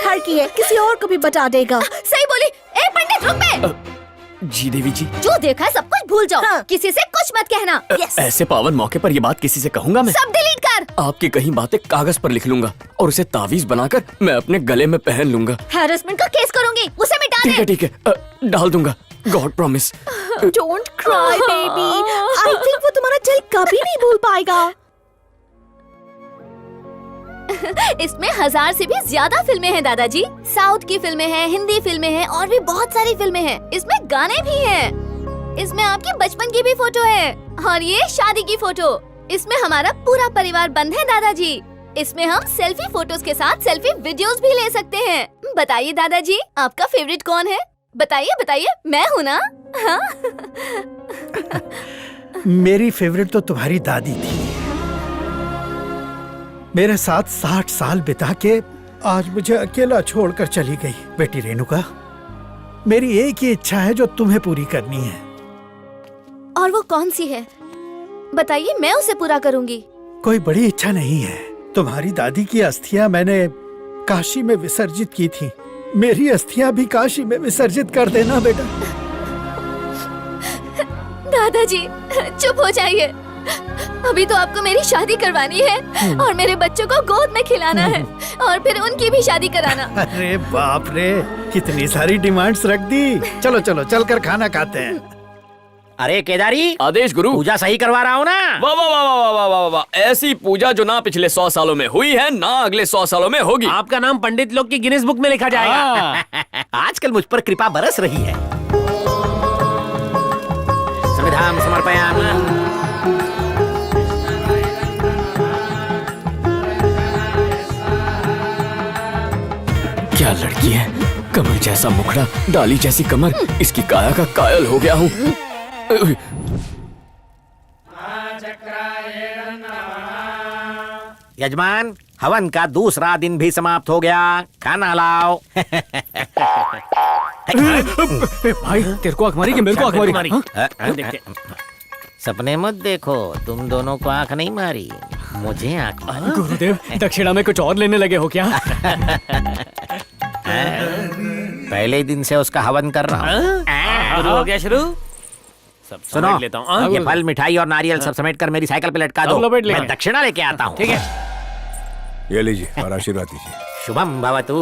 घर की है, किसी और को भी बता देगा। सही बोली। ए पंडित रुक बे। जी देवी जी। जो देखा सब कुछ भूल जाओ। हाँ। किसी से कुछ मत कहना। ऐसे पावन मौके पर ये बात किसी से कहूँगा मैं? सब डिलीट कर। आपकी कहीं बातें कागज पर लिख लूंगा और उसे तावीज बनाकर मैं अपने गले में पहन लूंगा। हैरेसमेंट का केस करूंगी, उसे मिटा दे। ठीक है, डाल दूंगा। God promise. Don't cry, baby. I think वो तुम्हारा दिल कभी नहीं भूल पाएगा। इसमें 1000 से भी ज्यादा फिल्में हैं दादाजी। साउथ की फिल्में हैं, हिंदी फिल्में हैं और भी बहुत सारी फिल्में हैं। इसमें गाने भी हैं। इसमें आपके बचपन की भी फोटो है और ये शादी की फोटो। इसमें हमारा पूरा परिवार बंद है दादाजी। इसमें हम सेल्फी फोटोज के साथ सेल्फी वीडियोस भी ले सकते हैं। बताइए दादाजी, आपका फेवरेट कौन है? बताइए बताइए, मैं हूँ ना। हाँ? मेरी फेवरेट तो तुम्हारी दादी थी। मेरे साथ 60 साल बिता के आज मुझे अकेला छोड़कर चली गई। बेटी रेणुका, मेरी एक ही इच्छा है जो तुम्हें पूरी करनी है। और वो कौन सी है? बताइए, मैं उसे पूरा करूंगी। कोई बड़ी इच्छा नहीं है। तुम्हारी दादी की अस्थियां मैंने काशी में विसर्जित की थी। मेरी अस्थियां भी काशी में विसर्जित कर देना बेटा। दादाजी चुप हो जाइए। अभी तो आपको मेरी शादी करवानी है और मेरे बच्चों को गोद में खिलाना है और फिर उनकी भी शादी कराना। अरे बाप रे, कितनी सारी डिमांड्स रख दी। चलो चलो चलकर खाना खाते हैं। अरे केदारी, आदेश गुरु। पूजा सही करवा रहा हूँ ना? वाह वाह वाह वाह वाह वाह वाह। ऐसी पूजा जो ना पिछले 100 सालों में हुई है ना अगले 100 सालों में होगी। आपका नाम पंडित लोग की गिनीज बुक में लिखा जाएगा। आजकल मुझ पर कृपा बरस रही है। संविधान समर्पयामि। क्या लड़की है, कमल जैसा मुखड़ा, डाली जैसी कमर, इसकी काया का कायल हो गया हूँ। यजमान, हवन का दूसरा दिन भी समाप्त हो गया। खाना लाओ। भाई तेरे को आंख मारी कि मेरे को आंख मारी? सपने मत देखो, तुम दोनों को आंख नहीं मारी, मुझे आंख मारी। गुरुदेव, दक्षिणा में कुछ और लेने लगे हो क्या? पहले दिन से उसका हवन कर रहा हूँ। शुरू हो गया शुरू। सब सुनो, समेट लेता हूँ। ये फल मिठाई और नारियल सब समेट कर मेरी साइकिल पे लटका दो। लपेट लेंगे। मैं दक्षिणा लेके आता हूँ। ठीक है। ये लीजिए और आशीर्वाद दीजिए। शुभम भवतु।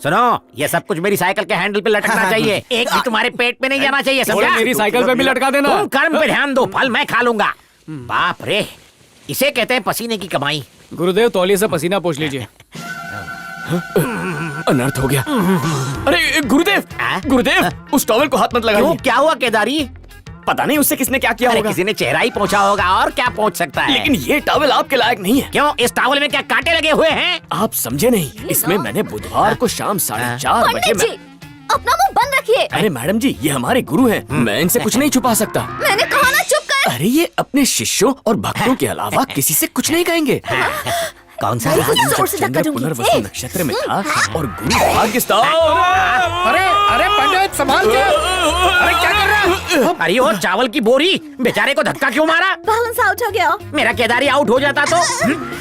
सुनो, ये सब कुछ मेरी साइकिल के हैंडल पे लटकना चाहिए। एक भी तुम्हारे पेट पे नहीं जाना चाहिए, समझा? मेरी साइकिल पे भी लटका देना। तुम कर्म पे ध्यान दो, फल मैं खा लूंगा। बाप रे, इसे कहते हैं पसीने की कमाई। गुरुदेव, तौलिए से पसीना पोंछ लीजिए। अनर्थ हो गया। अरे गुरुदेव, गुरुदेव, उस टॉवल को हाथ मत लगाइए। क्यों, क्या हुआ केदारी? पता नहीं उससे किसने क्या किया अरे होगा। किसी ने चेहरा ही पहुंचा होगा, और क्या पहुंच सकता है? लेकिन ये टॉवल आपके लायक नहीं है। क्यों, इस टॉवल में क्या कांटे लगे हुए हैं? आप समझे नहीं, इसमें मैंने बुधवार को शाम 4:30 बजे पंडित जी, अपना मुंह बंद रखिए। अरे मैडम जी, ये हमारे गुरु हैं, मैं इनसे कुछ नहीं छुपा सकता। मैंने कहा ना चुप कर। अरे ये अपने शिष्यों और भक्तों के अलावा किसी से कुछ नहीं कहेंगे। कौन सा? जोर से धक्का दूंगी। पुनर्वसु नक्षत्र में था और गुरु भाग्य अरे अरे पंडित, संभाल के। अरे क्या कर रहा है? अरे वो चावल की बोरी, बेचारे को धक्का क्यों मारा? बैलेंस आउट हो गया। मेरा केदारी आउट हो जाता तो?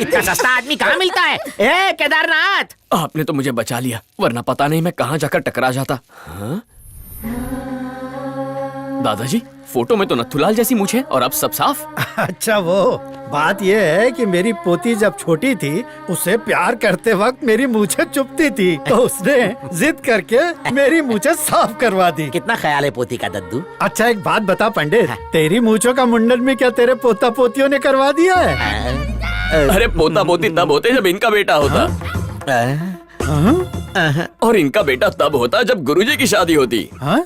इतना सस्ता आदमी कहाँ मिलता है? ए केदारनाथ, आपने तो मुझे बचा लिया, वरना पता नहीं मैं कहाँ जाकर टकरा जाता। हाँ? दादाजी, फोटो में तो नथुलाल जैसी मूंछ है और अब सब साफ। अच्छा, वो बात ये है कि मेरी पोती जब छोटी थी, उसे प्यार करते वक्त मेरी मूछें चुभती थी, तो उसने जिद करके मेरी मूछें साफ करवा दी। कितना ख्याल है पोती का दद्दू? अच्छा एक बात बता पंडित, तेरी मूछों का मुंडन भी क्या तेरे पोता पोतियों ने करवा दिया है? अरे पोता पोती तब होते जब इनका बेटा होता, और इनका बेटा तब होता जब गुरुजी की शादी होती। हाँ?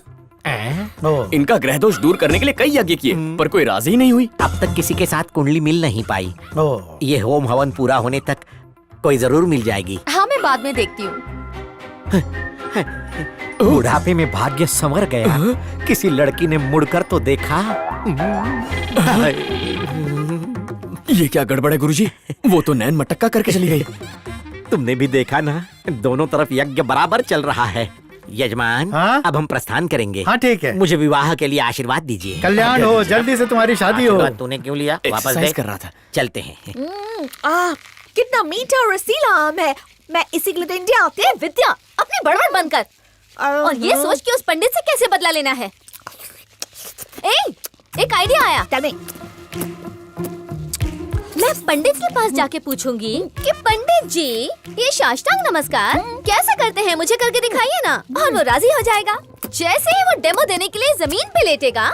इनका ग्रह दोष दूर करने के लिए कई यज्ञ किए, पर कोई राजी ही नहीं हुई। अब तक किसी के साथ कुंडली मिल नहीं पाई। ओ, ये होम हवन पूरा होने तक कोई जरूर मिल जाएगी। हाँ, मैं बाद में देखती हूँ। बुढ़ापे में भाग्य संवर गया। किसी लड़की ने मुड़कर तो देखा। ये क्या गड़बड़ है गुरुजी? वो तो नैन मटक्का करके चली गई। तुमने भी देखा ना, दोनों तरफ यज्ञ बराबर चल रहा है। यजमान, हाँ? अब हम प्रस्थान करेंगे। हाँ ठीक है। मुझे विवाह के लिए आशीर्वाद दीजिए। कल्याण हो, जल्दी से तुम्हारी शादी हो। आशीर्वाद तूने क्यों लिया? वापस दे। एक्सरसाइज कर रहा था। चलते हैं। कितना मीठा और रसीला आम है। मैं इसी के लिए तो इंडिया आती हूँ। विद्या, अपनी बड़बड़ बंद कर और ये सोच कि उस पंडित से कैसे बदला लेना है। एक आइडिया आया। मैं पंडित के पास जाके पूछूंगी कि पंडित जी ये साष्टांग नमस्कार कैसे करते हैं, मुझे करके दिखाइए ना। और वो राजी हो जाएगा। जैसे ही वो डेमो देने के लिए जमीन पे लेटेगा,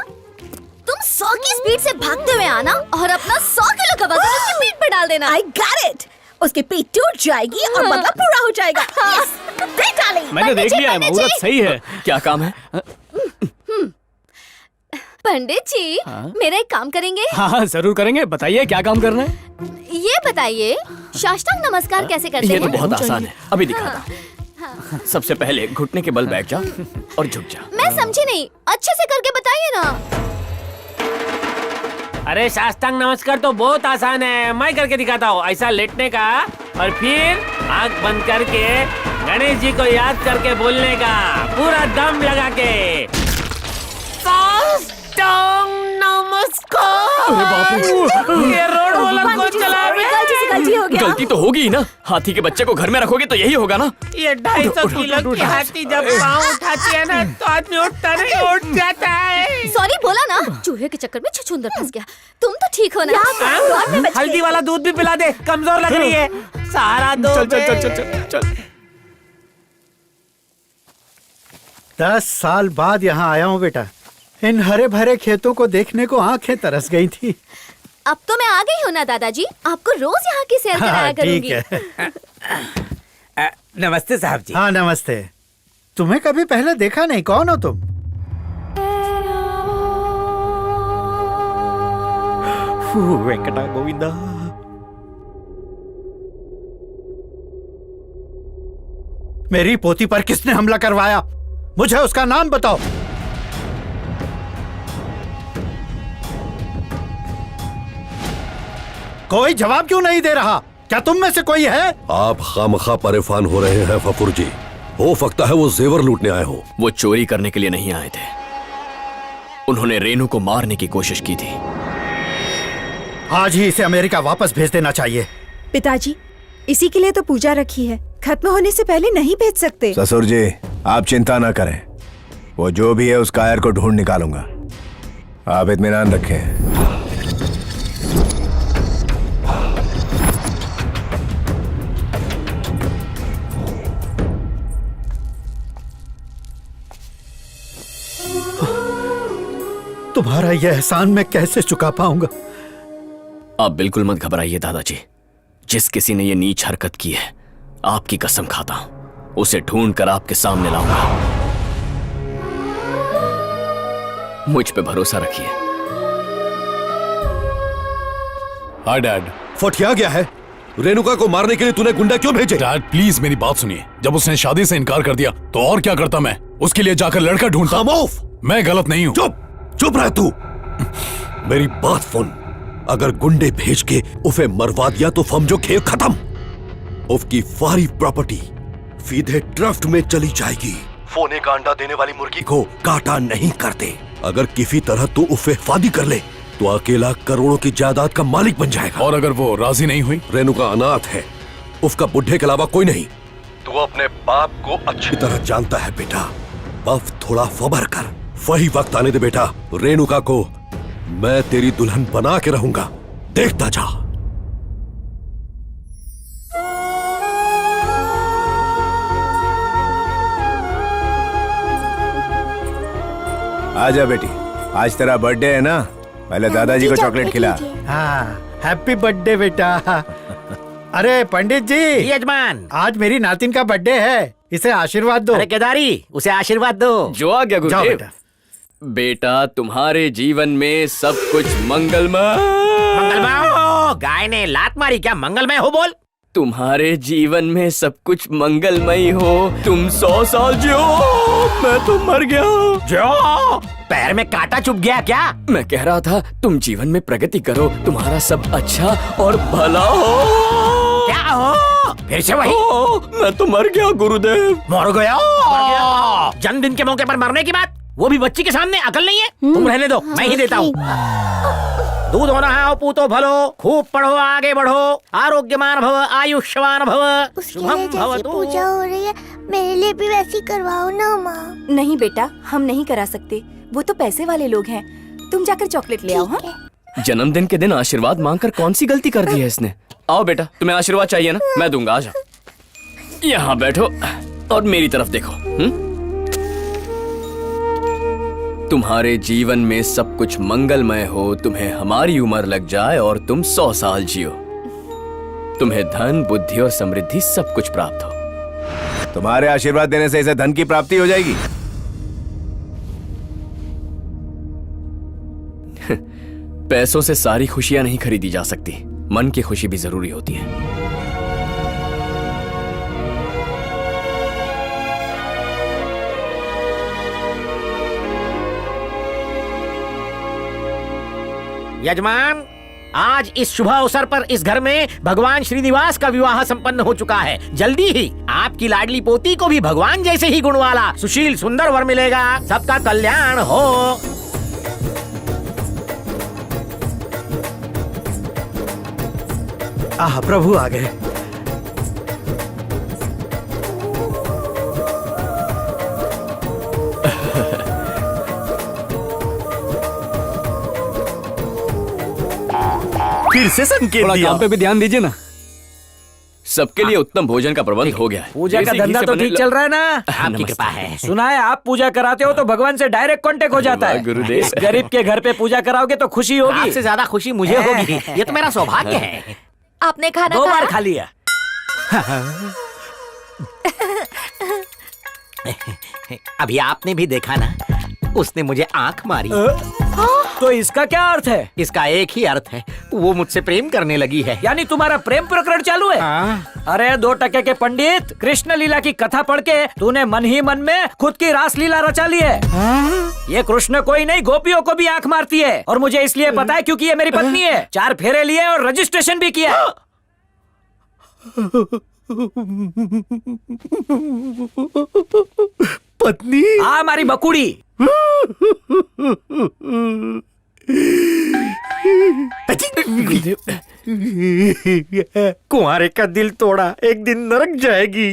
तुम 100 की स्पीड से भागते हुए आना और अपना 100 किलो का वजन उसकी पीठ पे डाल देना। I got it। उसकी पीठ टूट जाएगी और बदला पूरा हो जाएगा। Yes, great darling। मैंने देख लिया है, मुहूर्त सही है। क्या काम है? पंडित जी, मेरा एक काम करेंगे? हाँ जरूर करेंगे, बताइए क्या काम करना है। ये बताइए साष्टांग नमस्कार कैसे करते ये तो हैं? बहुत आसान है, अभी दिखाता। सबसे पहले घुटने के बल बैठ जा और झुक जा। मैं समझी नहीं, अच्छे से करके बताइए ना। अरे साष्टांग नमस्कार तो बहुत आसान है, मैं करके दिखाता हूँ। ऐसा लेटने का और फिर आंख बंद करके गणेश जी को याद करके बोलने का, पूरा दम लगा के साष्टांग नमस्कार। ये रोड रोलर को चला गलती हो गया। गलती तो होगी ही ना, हाथी के बच्चे को घर में रखोगे तो यही होगा ना। ये 250 किलो की हाथी जब पाँव उठाती है ना तो आदमी उठता नहीं, उठ जाता है। सॉरी बोला ना, चूहे के चक्कर में छछूंदर फंस गया। तुम तो ठीक हो ना? हल्दी वाला दूध भी पिला दे, कमजोर लग रही है। सहारा दो। चल चल चल चल चल चल। 10 साल बाद यहाँ आया हूँ बेटा। इन हरे भरे खेतों को देखने को आंखें तरस गई थी। अब तो मैं आ गई हूँ ना दादाजी, आपको रोज यहाँ की सैर कराया ठीक करूंगी। है। नमस्ते साहब जी। हाँ नमस्ते। तुम्हें कभी पहले देखा नहीं, कौन हो तुम? वेंकटा गोविंदा। मेरी पोती पर किसने हमला करवाया? मुझे उसका नाम बताओ। कोई जवाब क्यों नहीं दे रहा? क्या तुम में से कोई है? आप खामखा परेशान हो रहे हैं फफूर जी। हो सकता है वो जेवर लूटने आए हो। वो चोरी करने के लिए नहीं आए थे, उन्होंने रेनू को मारने की कोशिश की थी। आज ही इसे अमेरिका वापस भेज देना चाहिए। पिताजी, इसी के लिए तो पूजा रखी है, खत्म होने से पहले नहीं भेज सकते। ससुर जी आप चिंता ना करें, वो जो भी है उस कायर को ढूंढ निकालूंगा। आप इत्मीनान रखें। तुम्हारा यह एहसान मैं कैसे चुका पाऊंगा? आप बिल्कुल मत घबराइए दादाजी। जिस किसी ने ये नीच हरकत की है, आपकी कसम खाता हूं उसे ढूंढ कर आपके सामने लाऊंगा। मुझ पे भरोसा रखिए। हाँ डैड। फटिया गया है। रेणुका को मारने के लिए तूने गुंडा क्यों भेजे? डैड प्लीज मेरी बात सुनिए। जब उसने शादी से इनकार कर दिया तो और क्या करता मैं? उसके लिए जाकर लड़का ढूंढता। खामोश। मैं गलत नहीं हूँ। चुप चुप रह तू। मेरी बात सुन, अगर गुंडे भेज के उसे मरवा दिया तो समझो खेल खत्म। उसकी सारी प्रॉपर्टी सीधे ट्रस्ट में चली जाएगी। सोने का अंडा देने वाली मुर्गी को काटा नहीं करते। अगर किसी तरह तू उसे शादी कर ले तो अकेला करोड़ों की जायदाद का मालिक बन जाएगा। और अगर वो राजी नहीं हुई? रेणुका अनाथ है, उसका बुढ़े के अलावा कोई नहीं। तू अपने बाप को अच्छी तरह जानता है बेटा, बस थोड़ा सब्र कर। वही वक्त आने दे बेटा, रेणुका को मैं तेरी दुल्हन बना के रहूंगा, देखता जा। आजा बेटी, आज तेरा बर्थडे है ना, पहले दादाजी को चॉकलेट खिला। हाँ, हैप्पी बर्थडे बेटा। अरे पंडित जी, यजमान, आज मेरी नातिन का बर्थडे है, इसे आशीर्वाद दो। अरे केदारी, उसे आशीर्वाद दो। जो आ गया जाओ गुरुदेव। बेटा। बेटा तुम्हारे जीवन में सब कुछ मंगलमय। मंगलमय हो। गाय ने लात मारी, क्या मंगलमय हो बोल। तुम्हारे जीवन में सब कुछ मंगलमय हो। तुम 100 साल जियो, मैं तो मर गया। जो पैर में कांटा चुभ गया क्या? मैं कह रहा था तुम जीवन में प्रगति करो, तुम्हारा सब अच्छा और भला हो। क्या हो? फिर से वही? मैं तो मर गया गुरुदेव। मर गया? जन्मदिन के मौके पर मरने की बात, वो भी बच्ची के सामने, अकल नहीं है? तुम रहने दो, मैं ही देता हूँ। दूधो नहाओ पूतो भलो, खूब पढ़ो आगे बढ़ो, आरोग्यमान भव आयुष्मान भव, उसके शुभम लिए जैसी भवतु। पूजा हो रही है मेरे लिए भी वैसी करवाओ ना माँ। नहीं बेटा, हम नहीं करा सकते, वो तो पैसे वाले लोग हैं। तुम जाकर चॉकलेट ले आओ। हाँ? ठीक है। जन्मदिन के दिन आशीर्वाद मांगकर कौन सी गलती कर दी है इसने? आओ बेटा, तुम्हें आशीर्वाद चाहिए ना, मैं दूंगा, आ जाओ। यहाँ बैठो और मेरी तरफ देखो। तुम्हारे जीवन में सब कुछ मंगलमय हो, तुम्हें हमारी उम्र लग जाए और तुम 100 साल जियो, तुम्हें धन बुद्धि और समृद्धि सब कुछ प्राप्त हो। तुम्हारे आशीर्वाद देने से इसे धन की प्राप्ति हो जाएगी। पैसों से सारी खुशियां नहीं खरीदी जा सकती, मन की खुशी भी जरूरी होती है। यजमान, आज इस शुभ अवसर पर इस घर में भगवान श्रीनिवास का विवाह संपन्न हो चुका है। जल्दी ही आपकी लाडली पोती को भी भगवान जैसे ही गुण वाला सुशील सुंदर वर मिलेगा। सबका कल्याण हो। आह, प्रभु आ गए। फिर से संकेत थोड़ा दिया। काम पे भी ध्यान दीजिए ना। सबके लिए उत्तम भोजन का प्रबंध हो गया है। पूजा का देसी घी धंधा से तो बने ठीक चल रहा है ना? आपकी नमस्ते। कृपा है। सुना है आप पूजा कराते हो तो भगवान से डायरेक्ट कांटेक्ट हो जाता वाह, है। गुरुदेव। इस गरीब के घर पे पूजा कराओगे तो खुशी होगी। आपसे ज्यादा खुशी मुझे होगी, ये तो मेरा सौभाग्य है। आपने खाना 2 बार खाया? खा लिया। अभी आपने भी देखा ना, उसने मुझे आंख मारी। तो इसका क्या अर्थ है? इसका एक ही अर्थ है, वो मुझसे प्रेम करने लगी है। यानी तुम्हारा प्रेम प्रकरण चालू है? अरे 2 टके के पंडित, कृष्ण लीला की कथा पढ़ के तूने मन ही मन में खुद की रास लीला रचा ली है। ये कृष्ण कोई नहीं, गोपियों को भी आंख मारती है। और मुझे इसलिए पता है क्योंकि ये मेरी पत्नी है। 4 फेरे लिए और रजिस्ट्रेशन भी किया। पत्नी? हाँ, हमारी बकुड़ी। कुंवारे का दिल तोड़ा, एक दिन नरक जाएगी।